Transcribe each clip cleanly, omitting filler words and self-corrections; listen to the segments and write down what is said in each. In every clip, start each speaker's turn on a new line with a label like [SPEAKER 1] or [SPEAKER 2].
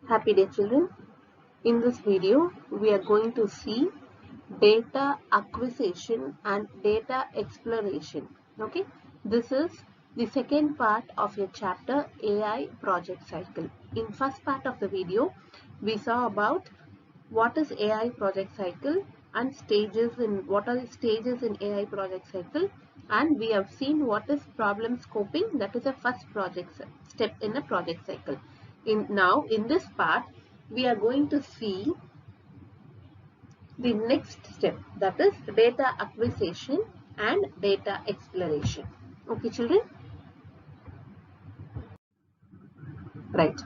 [SPEAKER 1] Happy day, children. In this video, we are going to see data acquisition and data exploration. Okay, this is the second part of your chapter AI project cycle. In first part of the video, we saw about what is AI project cycle and what are the stages in AI project cycle, and we have seen what is problem scoping, that is a first project step in a project cycle. In this part, we are going to see the next step, that is data acquisition and data exploration. Okay, children? Right.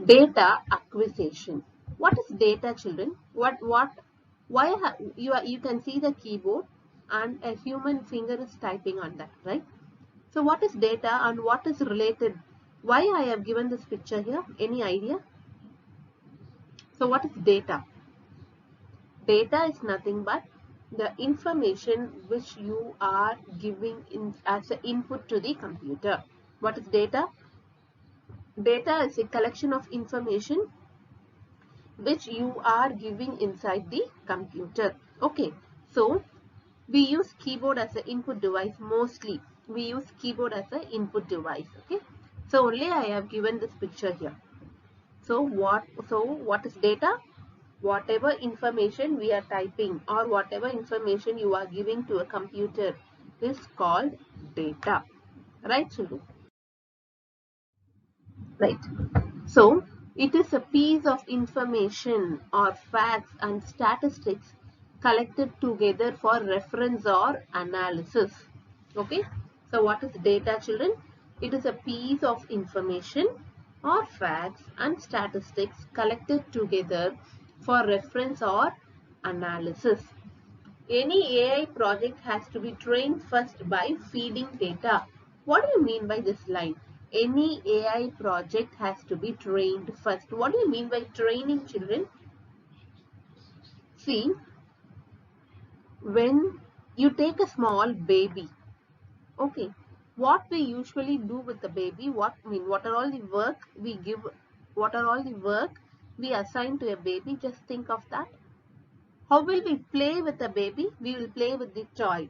[SPEAKER 1] Data acquisition. What is data, children? You can see the keyboard and a human finger is typing on that, right? So what is data and what is related? Why I have given this picture here? Any idea? So what is data? Data is nothing but the information which you are giving as an input to the computer. What is data? Data is a collection of information which you are giving inside the computer. Okay, so we use keyboard as an input device mostly. We use keyboard as an input device. Okay, so only I have given this picture here. So what is data? Whatever information we are typing or whatever information you are giving to a computer is called data. Right, children? Right. So it is a piece of information or facts and statistics collected together for reference or analysis. Okay. So what is data, children? It is a piece of information or facts and statistics collected together for reference or analysis. Any AI project has to be trained first by feeding data. What do you mean by this line? Any AI project has to be trained first. What do you mean by training, children? See, when you take a small baby, okay, what we usually do with the baby, what are all the work we give, what are all the work we assign to a baby? Just think of that. How will we play with the baby? We will play with the toy.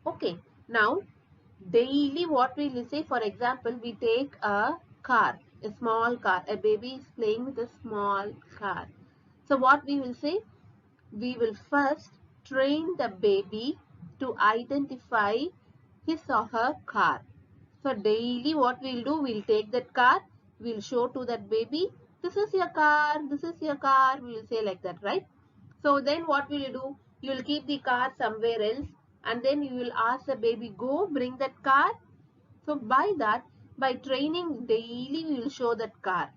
[SPEAKER 1] Okay, now daily what we will say, for example, we take a car, a small car, a baby is playing with a small car. So what we will say? We will first train the baby to identify his or her car. So daily what we will do, we will take that car, we will show to that baby, this is your car, this is your car, we will say like that, right? So then what will you do? You will keep the car somewhere else and then you will ask the baby, go bring that car. So by training daily, we will show that car.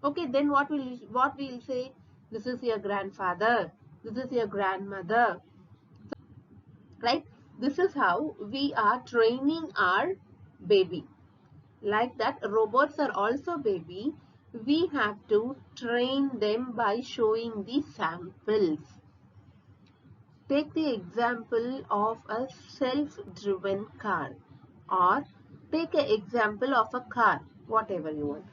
[SPEAKER 1] Okay, then what we will say? This is your grandfather, this is your grandmother, right? This is how we are training our baby. Like that, robots are also baby. We have to train them by showing the samples. Take the example of a self-driven car, or take an example of a car, whatever you want.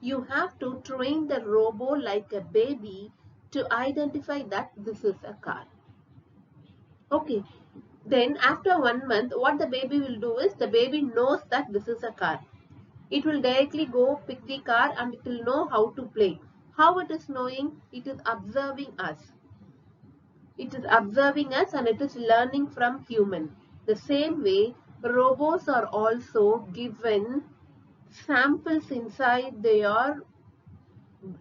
[SPEAKER 1] You have to train the robot like a baby to identify that this is a car. Okay. Then after 1 month, what the baby will do is, the baby knows that this is a car. It will directly go pick the car and it will know how to play. How it is knowing? It is observing us. It is observing us and it is learning from human. The same way, robots are also given samples inside their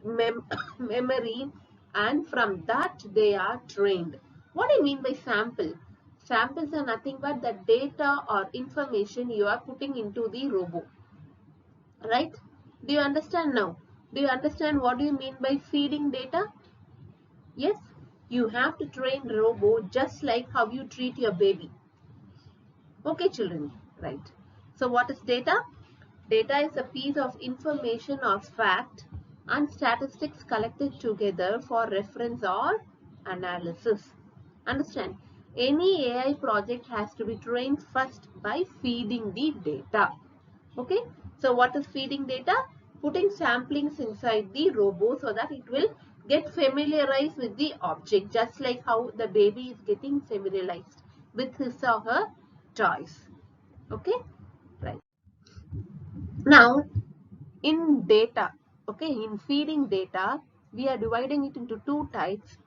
[SPEAKER 1] memory, and from that they are trained. What I mean by sample? Samples are nothing but the data or information you are putting into the robot. Right? Do you understand now? Do you understand what do you mean by feeding data? Yes, you have to train robot just like how you treat your baby. Okay, children, right? So what is data? Data is a piece of information or fact and statistics collected together for reference or analysis. Understand? Any AI project has to be trained first by feeding the data. Okay? So what is feeding data? putting samplings inside the robo so that it will get familiarized with the object, just like how the baby is getting familiarized with his or her toys. Okay, right. Now, in data, okay, in feeding data, we are dividing it into two types.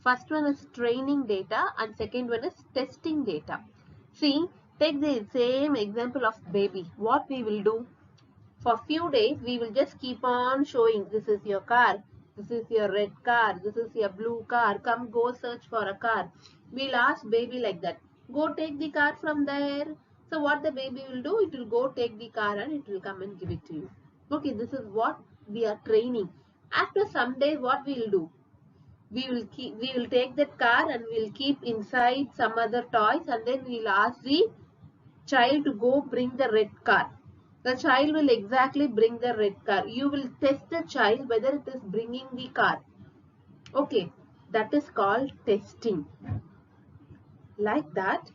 [SPEAKER 1] First one is training data and second one is testing data. See, take the same example of baby. What we will do? For few days, we will just keep on showing, this is your car, this is your red car, this is your blue car, come go search for a car. We'll ask baby like that, go take the car from there. So what the baby will do, it will go take the car and it will come and give it to you. Okay, this is what we are training. After some days, what we will do? We will take that car and we'll keep inside some other toys, and then we'll ask the child to go bring the red car. The child will exactly bring the red car. You will test the child whether it is bringing the car. Okay, that is called testing. Like that,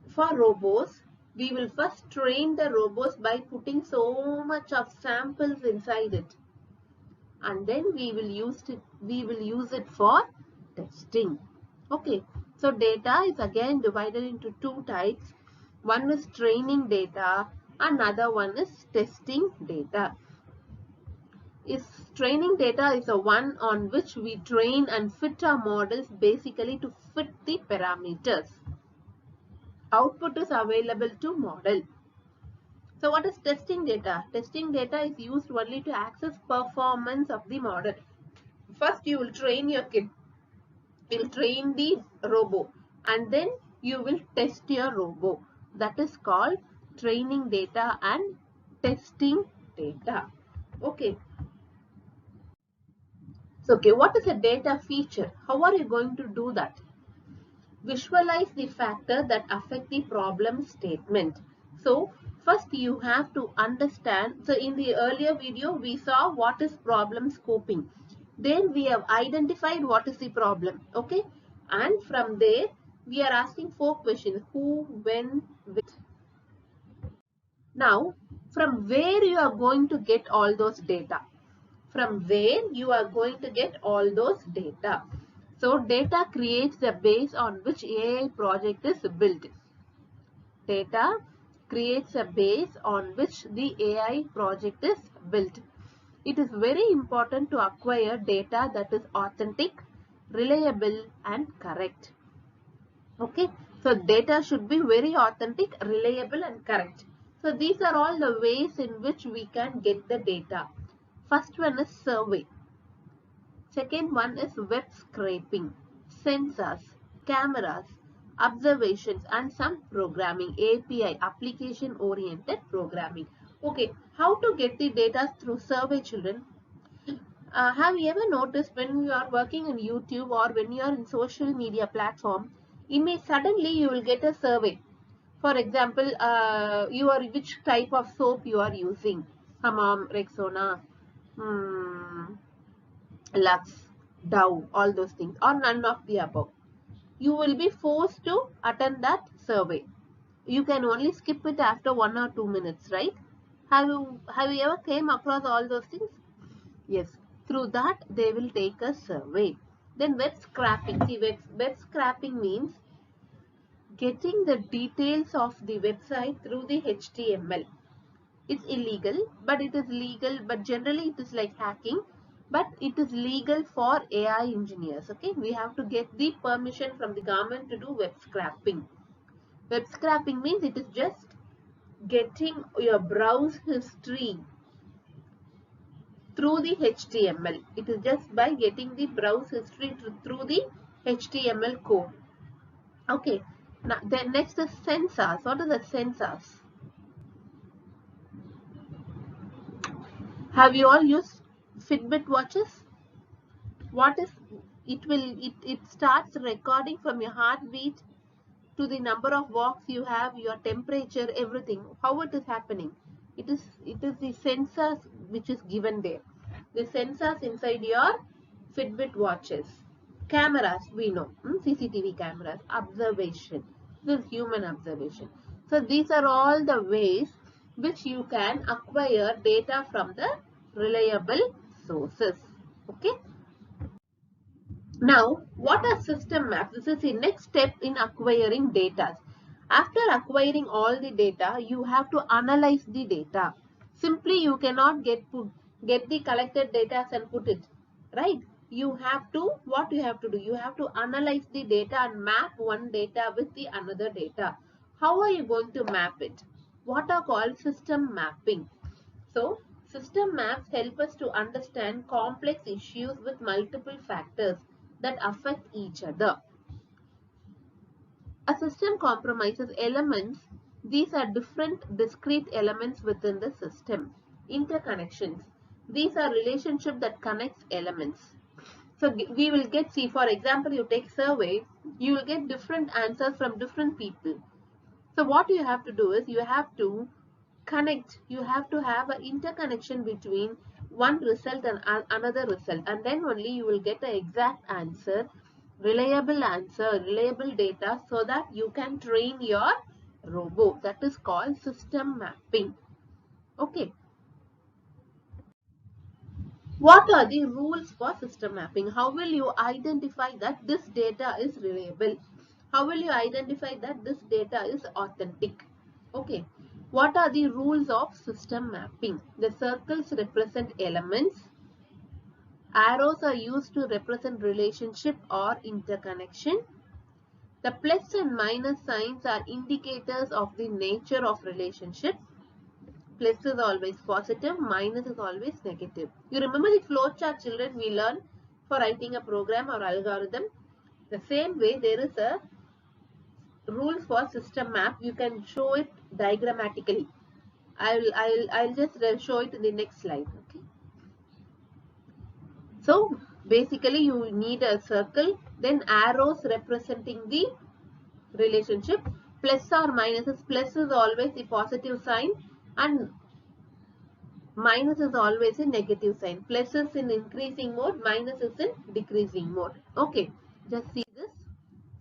[SPEAKER 1] for robots, we will first train the robots by putting so much of samples inside it, and then we will use it for testing. Okay, so data is again divided into two types. One is training data, another one is testing data. Training data is the one on which we train and fit our models, basically to fit the parameters. Output is available to model. So what is testing data? Testing data is used only to access performance of the model. First you will train your kid. You will train the robo and then you will test your robo. That is called training data and testing data. Okay. So, okay, what is a data feature? How are you going to do that? Visualize the factor that affect the problem statement. So, first you have to understand. So, in the earlier video, we saw what is problem scoping. Then we have identified what is the problem. Okay. And from there, we are asking 4 questions. Who, when, which. Now, from where you are going to get all those data? From where you are going to get all those data? So data creates the base on which AI project is built. Data creates a base on which the AI project is built. It is very important to acquire data that is authentic, reliable and correct. Okay, so data should be very authentic, reliable and correct. So these are all the ways in which we can get the data. First one is survey. Second one is web scraping, sensors, cameras, observations and some programming, API, application oriented programming. Okay, how to get the data through survey, children? Have you ever noticed when you are working on YouTube or when you are in social media platform, suddenly you will get a survey. For example, which type of soap you are using? Hammam, Rexona, Lux, Dove, all those things, or none of the above. You will be forced to attend that survey. You can only skip it after 1 or 2 minutes, right? Have you ever came across all those things? Yes. Through that, they will take a survey. Then web scraping. See, web scraping means getting the details of the website through the HTML. It's illegal, but it is legal, but generally it is like hacking, but it is legal for AI engineers. Okay, we have to get the permission from the government to do web scraping. Web scraping means it is just getting your browse history through the HTML. It is just by getting the browse history through the HTML code. Okay, now then next is sensors. What are the sensors? Have you all used Fitbit watches? What is it starts recording from your heartbeat to the number of walks you have, your temperature, everything. How it is happening? It is the sensors which is given there. The sensors inside your Fitbit watches. Cameras, we know, CCTV cameras, observation. This is human observation. So these are all the ways which you can acquire data from the reliable sources. Okay. Now, what are system maps? This is the next step in acquiring data. After acquiring all the data, you have to analyze the data. Simply, you cannot get the collected data and put it, right? You have to, what you have to do? You have to analyze the data and map one data with the another data. How are you going to map it? What are called system mapping? So, system maps help us to understand complex issues with multiple factors that affect each other. A system comprises elements. These are different discrete elements within the system. Interconnections. These are relationships that connect elements. So we will get, see, for example, you take survey, you will get different answers from different people. So what you have to do is you have to connect, you have to have an interconnection between one result and another result, and then only you will get the exact answer, reliable data, so that you can train your robot. That is called system mapping. Okay. What are the rules for system mapping? How will you identify that this data is reliable? How will you identify that this data is authentic? Okay. What are the rules of system mapping? The circles represent elements. Arrows are used to represent relationship or interconnection. The plus and minus signs are indicators of the nature of relationship. Plus is always positive, minus is always negative. You remember the flowchart, children, we learn for writing a program or algorithm. The same way, there is a rule for system map. You can show it diagrammatically. I'll just show it in the next slide. Okay. So basically, you need a circle, then arrows representing the relationship. Plus or minuses. Plus is always the positive sign, and minus is always a negative sign. Plus is in increasing mode, minus is in decreasing mode. Okay, just see this.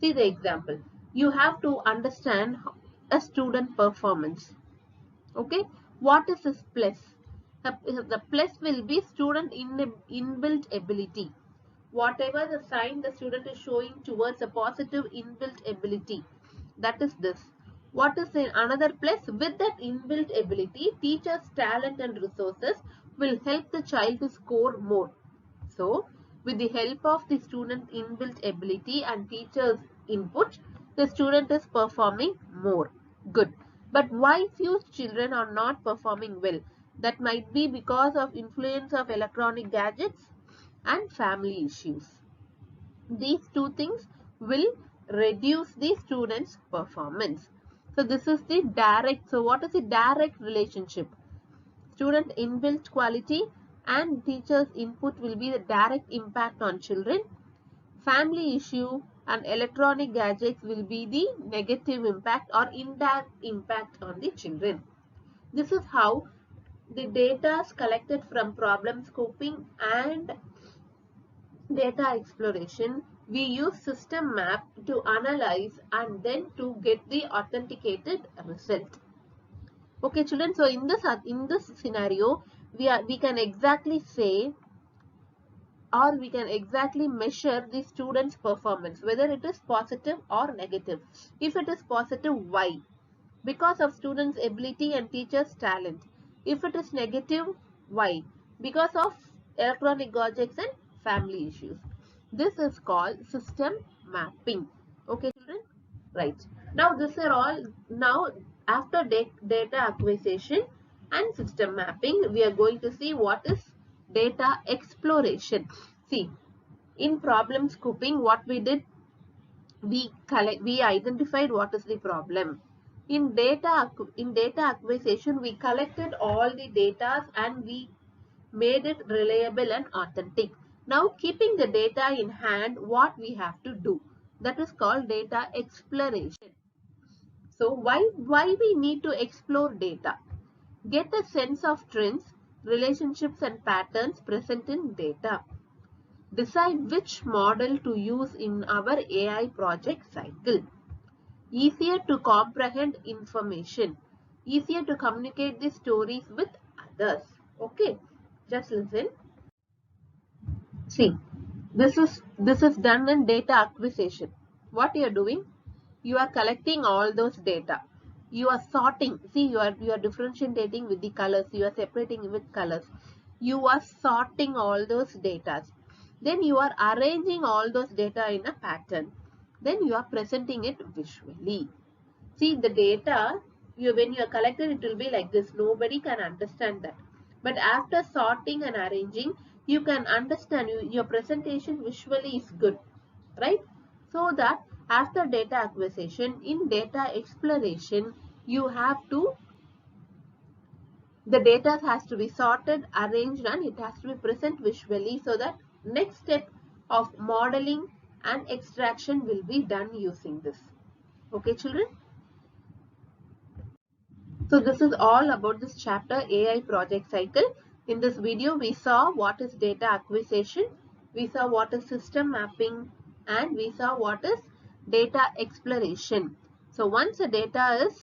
[SPEAKER 1] See the example. You have to understand a student performance. Okay, what is this plus? The plus will be student inbuilt ability. Whatever the sign the student is showing towards a positive inbuilt ability, that is this. What is in another plus? With that inbuilt ability, teachers' talent and resources will help the child to score more. So, with the help of the student inbuilt ability and teachers' input, the student is performing more. Good. But why few children are not performing well? That might be because of influence of electronic gadgets and family issues. These two things will reduce the student's performance. So this is the direct. So what is the direct relationship? Student inbuilt quality and teacher's input will be the direct impact on children. Family issue and electronic gadgets will be the negative impact or indirect impact on the children. This is how the data is collected from problem scoping and data exploration. We use system map to analyze and then to get the authenticated result. Okay, children. So in this scenario, we can exactly say, or we can exactly measure the student's performance, whether it is positive or negative. If it is positive, why? Because of students' ability and teachers' talent. If it is negative, why? Because of electronic gadgets and family issues. This is called system mapping. Okay, children? Right. Now, these are all. Now, after data acquisition and system mapping, we are going to see what is data exploration. See, in problem scoping, what we did, we identified what is the problem. In data acquisition, we collected all the data and we made it reliable and authentic. Now, keeping the data in hand, what we have to do? That is called data exploration. So, why we need to explore data? Get a sense of trends, relationships and patterns present in data. Decide which model to use in our AI project cycle. Easier to comprehend information. Easier to communicate the stories with others. Okay. Just listen. See, this is done in data acquisition. What you are doing? You are collecting all those data. You are sorting. See, you are differentiating with the colors. You are separating with colors. You are sorting all those data. Then you are arranging all those data in a pattern. Then you are presenting it visually. See, the data, when you are collected, it will be like this. Nobody can understand that. But after sorting and arranging, you can understand. Your presentation visually is good, right? So that after data acquisition, in data exploration, you have to, the data has to be sorted, arranged, and it has to be present visually, so that next step of modeling and extraction will be done using this. Okay, children? So this is all about this chapter, AI project cycle. In this video, we saw what is data acquisition, we saw what is system mapping, and we saw what is data exploration. So once the data is